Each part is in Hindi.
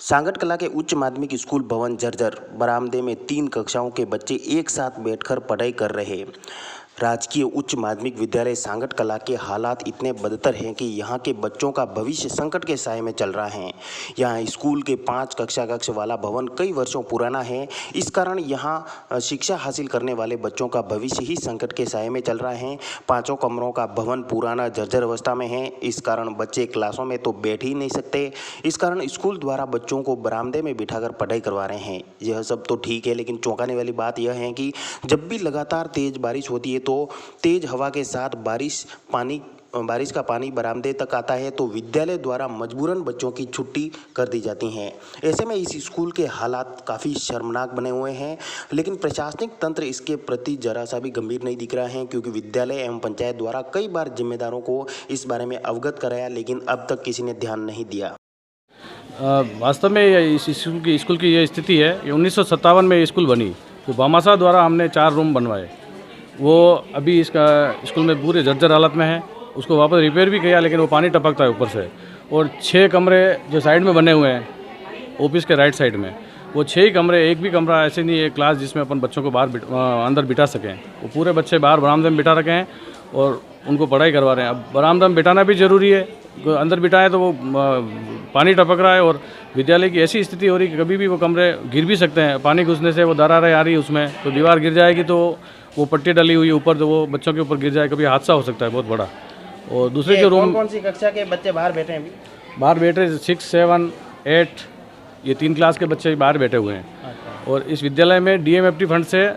सांगट कला के उच्च माध्यमिक स्कूल भवन जर्जर। बरामदे में 3 कक्षाओं के बच्चे एक साथ बैठकर पढ़ाई कर रहे। राजकीय उच्च माध्यमिक विद्यालय सांगट कला के हालात इतने बदतर हैं कि यहाँ के बच्चों का भविष्य संकट के साए में चल रहा है। यहाँ स्कूल के 5 कक्ष वाला भवन कई वर्षों पुराना है। इस कारण यहाँ शिक्षा हासिल करने वाले बच्चों का भविष्य ही संकट के साए में चल रहा है। 5 कमरों का भवन पुराना जर्जर अवस्था में है। इस कारण बच्चे क्लासों में तो बैठ ही नहीं सकते। इस कारण स्कूल द्वारा बच्चों को बरामदे में बिठाकर पढ़ाई करवा रहे हैं। यह सब तो ठीक है, लेकिन चौंकाने वाली बात यह है कि जब भी लगातार तेज बारिश होती है तो तेज हवा के साथ बारिश का पानी बरामदे तक आता है, तो विद्यालय द्वारा मजबूरन बच्चों की छुट्टी कर दी जाती है। ऐसे में इस स्कूल के हालात काफ़ी शर्मनाक बने हुए हैं, लेकिन प्रशासनिक तंत्र इसके प्रति जरा सा भी गंभीर नहीं दिख रहा है, क्योंकि विद्यालय एवं पंचायत द्वारा कई बार जिम्मेदारों को इस बारे में अवगत कराया, लेकिन अब तक किसी ने ध्यान नहीं दिया। वास्तव में इस स्कूल की ये स्थिति है। ये 1957 में ये स्कूल बनी, तो भामाशाह द्वारा हमने 4 रूम बनवाए। वो अभी इसका स्कूल में पूरे जर्जर हालत में है। उसको वापस रिपेयर भी किया, लेकिन वो पानी टपकता है ऊपर से। और 6 कमरे जो साइड में बने हुए हैं ऑफिस के राइट साइड में, वो 6 ही कमरे, एक भी कमरा ऐसे नहीं है क्लास जिसमें अपन बच्चों को अंदर बिठा सकें। वो पूरे बच्चे बाहर बरामदे में बिठा रखे हैं और उनको पढ़ाई करवा रहे हैं। अब बरामदा में बिठाना भी ज़रूरी है, अंदर बिठाए तो वो पानी टपक रहा है और विद्यालय की ऐसी स्थिति हो रही है कि कभी भी वो कमरे गिर भी सकते हैं। पानी घुसने से वो दरारें आ रही है उसमें, तो दीवार गिर जाएगी तो वो पट्टी डली हुई ऊपर, तो वो बच्चों के ऊपर गिर जाए, कभी हादसा हो सकता है बहुत बड़ा। और दूसरे जो रूम, कौन सी कक्षा के बच्चे बाहर बैठे हैं? बाहर बैठे 6, 7, 8, ये 3 क्लास के बच्चे बाहर बैठे हुए हैं। और इस विद्यालय में DMFT फंड से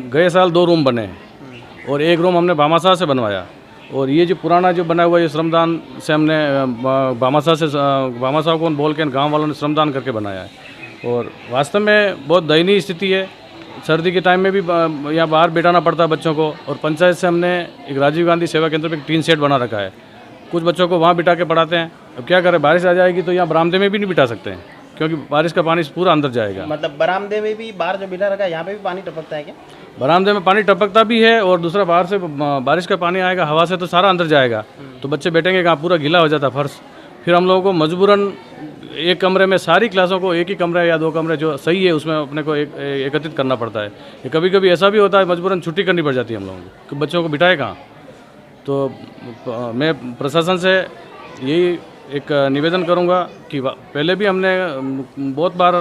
गए साल 2 रूम बने हैं और 1 रूम हमने भामाशाह से बनवाया। और ये जो पुराना जो बना हुआ है, ये श्रमदान से हमने भामाशाह को बोल के गाँव वालों ने श्रमदान करके बनाया है। और वास्तव में बहुत दयनीय स्थिति है। सर्दी के टाइम में भी यहाँ बाहर बिठाना पड़ता है बच्चों को। और पंचायत से हमने एक राजीव गांधी सेवा केंद्र पे एक टीन शेड बना रखा है। कुछ बच्चों को वहाँ बिठा के पढ़ाते हैं। अब क्या करें, बारिश आ जाएगी तो यहाँ बरामदे में भी नहीं बिठा सकते हैं, क्योंकि बारिश का पानी पूरा अंदर जाएगा। मतलब बरामदे में भी बाहर जो बिठा रखा है, यहाँ पे भी पानी टपकता है क्या? बरामदे में पानी टपकता भी है, और दूसरा बाहर से बारिश का पानी आएगा हवा से, तो सारा अंदर जाएगा। तो बच्चे बैठेंगे कहाँ, पूरा गीला हो जाता फर्श। फिर हम लोगों को मजबूरन एक कमरे में सारी क्लासों को, एक ही कमरे या 2 कमरे जो सही है उसमें अपने को एकत्रित करना पड़ता है। कभी कभी ऐसा भी होता है मजबूरन छुट्टी करनी पड़ जाती है हम लोगों को, कि बच्चों को बिठाए कहाँ। तो मैं प्रशासन से यही एक निवेदन करूंगा कि पहले भी हमने बहुत बार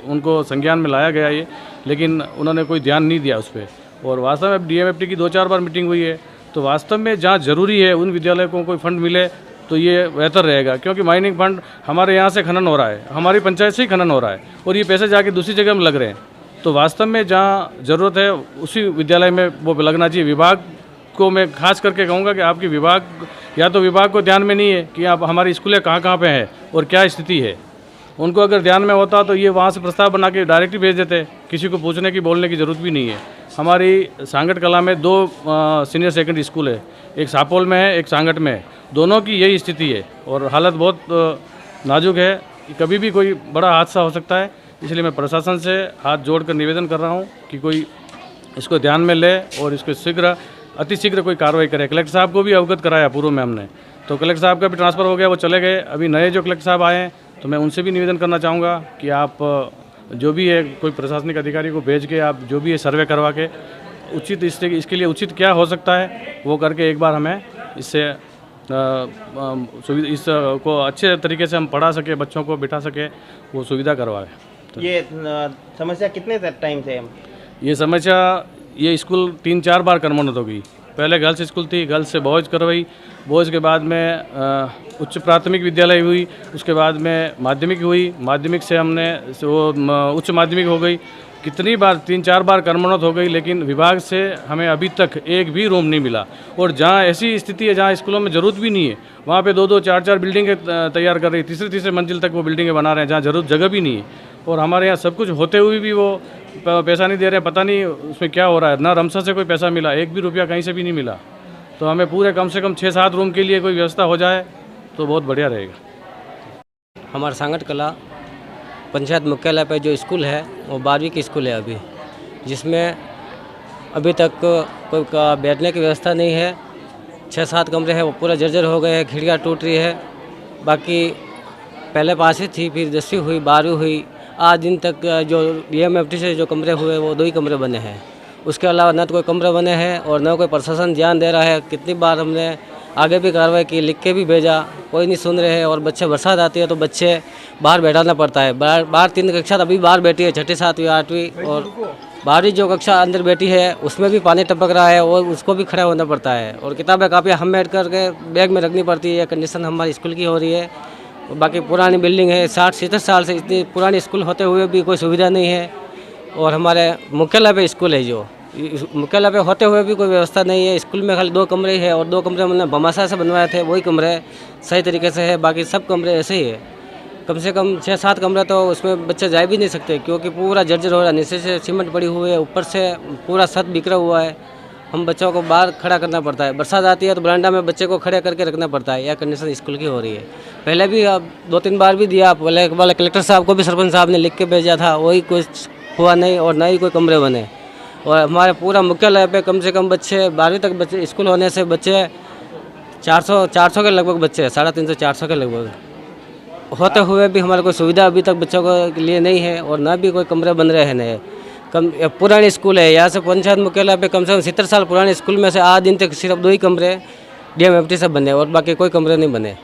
उनको संज्ञान में लाया गया ये, लेकिन उन्होंने कोई ध्यान नहीं दिया उस पर। और वास्तव में DMFT की 2-4 बार मीटिंग हुई है, तो वास्तव में जहाँ ज़रूरी है उन विद्यालयों को कोई फंड मिले तो ये बेहतर रहेगा, क्योंकि माइनिंग फंड हमारे यहाँ से खनन हो रहा है, हमारी पंचायत से ही खनन हो रहा है, और ये पैसे जाके दूसरी जगह में लग रहे हैं। तो वास्तव में जहाँ ज़रूरत है उसी विद्यालय में वो लगना चाहिए। विभाग को मैं खास करके कहूँगा कि आपकी विभाग, या तो विभाग को ध्यान में नहीं है कि आप हमारी स्कूलें कहाँ पे हैं और क्या स्थिति है। उनको अगर ध्यान में होता तो ये वहाँ से प्रस्ताव बना के डायरेक्ट ही भेज देते, किसी को पूछने की बोलने की ज़रूरत भी नहीं है। हमारी सांगट कला में 2 सीनियर सेकेंडरी स्कूल है, एक सापोल में है, एक सांगट में है। दोनों की यही स्थिति है और हालत बहुत नाजुक है कि कभी भी कोई बड़ा हादसा हो सकता है। इसलिए मैं प्रशासन से हाथ जोड़कर निवेदन कर रहा हूँ कि कोई इसको ध्यान में ले और इसको अतिशीघ्र कोई कार्रवाई करे। कलेक्टर साहब को भी अवगत कराया पूर्व में हमने, तो कलेक्टर साहब का भी ट्रांसफ़र हो गया, वो चले गए। अभी नए जो कलेक्टर साहब आए हैं, तो मैं उनसे भी निवेदन करना चाहूँगा कि आप जो भी है कोई प्रशासनिक अधिकारी को भेज के आप जो भी है सर्वे करवा के उचित इसके लिए उचित क्या हो सकता है वो करके एक बार हमें इससे इसको अच्छे तरीके से हम पढ़ा सके, बच्चों को बिठा सके, वो सुविधा करवाए। तो ये समस्या कितने टाइम से? ये समस्या, ये स्कूल 3-4 बार क्रमोन्नत हो गई। पहले गर्ल्स स्कूल थी, गर्ल्स से बॉयज़ करवाई, बॉयज़ के बाद में उच्च प्राथमिक विद्यालय हुई, उसके बाद में माध्यमिक हुई, माध्यमिक से हमने वो उच्च माध्यमिक हो गई। कितनी बार 3-4 बार क्रमोन्नत हो गई, लेकिन विभाग से हमें अभी तक एक भी रूम नहीं मिला। और जहाँ ऐसी स्थिति है जहाँ स्कूलों में ज़रूरत भी नहीं है, वहाँ पे 2-2, 4-4 बिल्डिंगें तैयार कर रही, तीसरे मंजिल तक वो बिल्डिंगें बना रहे हैं जहाँ ज़रूरत जगह भी नहीं है। और हमारे यहाँ सब कुछ होते हुए भी वो पैसा नहीं दे रहे, पता नहीं उसमें क्या हो रहा है। ना रमसा से कोई पैसा मिला, 1 भी रुपया कहीं से भी नहीं मिला। तो हमें पूरे कम से कम 6-7 रूम के लिए कोई व्यवस्था हो जाए तो बहुत बढ़िया रहेगा। हमारा सांगट कला पंचायत मुख्यालय पर जो स्कूल है वो 12वीं की स्कूल है अभी, जिसमें अभी तक कोई बैठने की व्यवस्था नहीं है। 6-7 कमरे हैं वो पूरा जर्जर हो गए हैं, खिड़कियाँ टूट रही है। बाकी पहले पास ही थी, फिर 10वीं हुई, 12वीं हुई, आज दिन तक जो DMFT से जो कमरे हुए वो 2 ही कमरे बने हैं। उसके अलावा न तो कोई कमरे बने हैं और न कोई प्रशासन ध्यान दे रहा है। कितनी बार हमने आगे भी कार्रवाई की, लिख के भी भेजा, कोई नहीं सुन रहे हैं। और बच्चे बरसात आती है तो बच्चे बाहर बैठाना पड़ता है। बाहर 3 कक्षा अभी बाहर बैठी है, 6ठी 7वीं 8वीं, और 12वीं जो कक्षा अंदर बैठी है उसमें भी पानी टपक रहा है और उसको भी खड़ा होना पड़ता है। और किताबें कापियाँ हम बैठ करके बैग में रखनी पड़ती है। कंडीशन हमारी स्कूल की हो रही है। बाकी पुरानी बिल्डिंग है, 60-70 साल से इतनी पुरानी स्कूल होते हुए भी कोई सुविधा नहीं है। और हमारे मुख्यालय पे स्कूल है, जो मुख्यालय पे होते हुए भी कोई व्यवस्था नहीं है। स्कूल में खाली 2 कमरे ही है और 2 कमरे हमने भमासा से बनवाए थे, वही कमरे सही तरीके से है। बाकी सब कमरे ऐसे ही है। कम से कम 6-7 कमरे तो उसमें बच्चे जा भी नहीं सकते, क्योंकि पूरा जर्जर हो रहा है। नीचे से सीमेंट पड़ी हुई है, ऊपर से पूरा छत बिखरा हुआ है। हम बच्चों को बाहर खड़ा करना पड़ता है। बरसात आती है तो बरामदा में बच्चे को खड़े करके रखना पड़ता है। यह कंडीशन स्कूल की हो रही है। पहले भी अब 2-3 बार भी दिया, पहले वाले कलेक्टर साहब को भी सरपंच साहब ने लिख के भेजा था, वही कुछ हुआ नहीं और न ही कोई कमरे बने। और हमारे पूरा मुख्यालय पे कम से कम बच्चे 12वीं तक बच्चे स्कूल होने से बच्चे 400 के लगभग बच्चे, 350-400 के लगभग होते हुए भी हमारे कोई सुविधा अभी तक बच्चों के लिए नहीं है। और ना भी कोई कमरे बन रहे हैं नए। पुरानी स्कूल है, यहाँ से पंचायत मुख्यालय पे कम से कम 70 साल पुराने स्कूल में से आज दिन तक सिर्फ 2 ही कमरे DMFT से बने और बाकी कोई कमरे नहीं बने।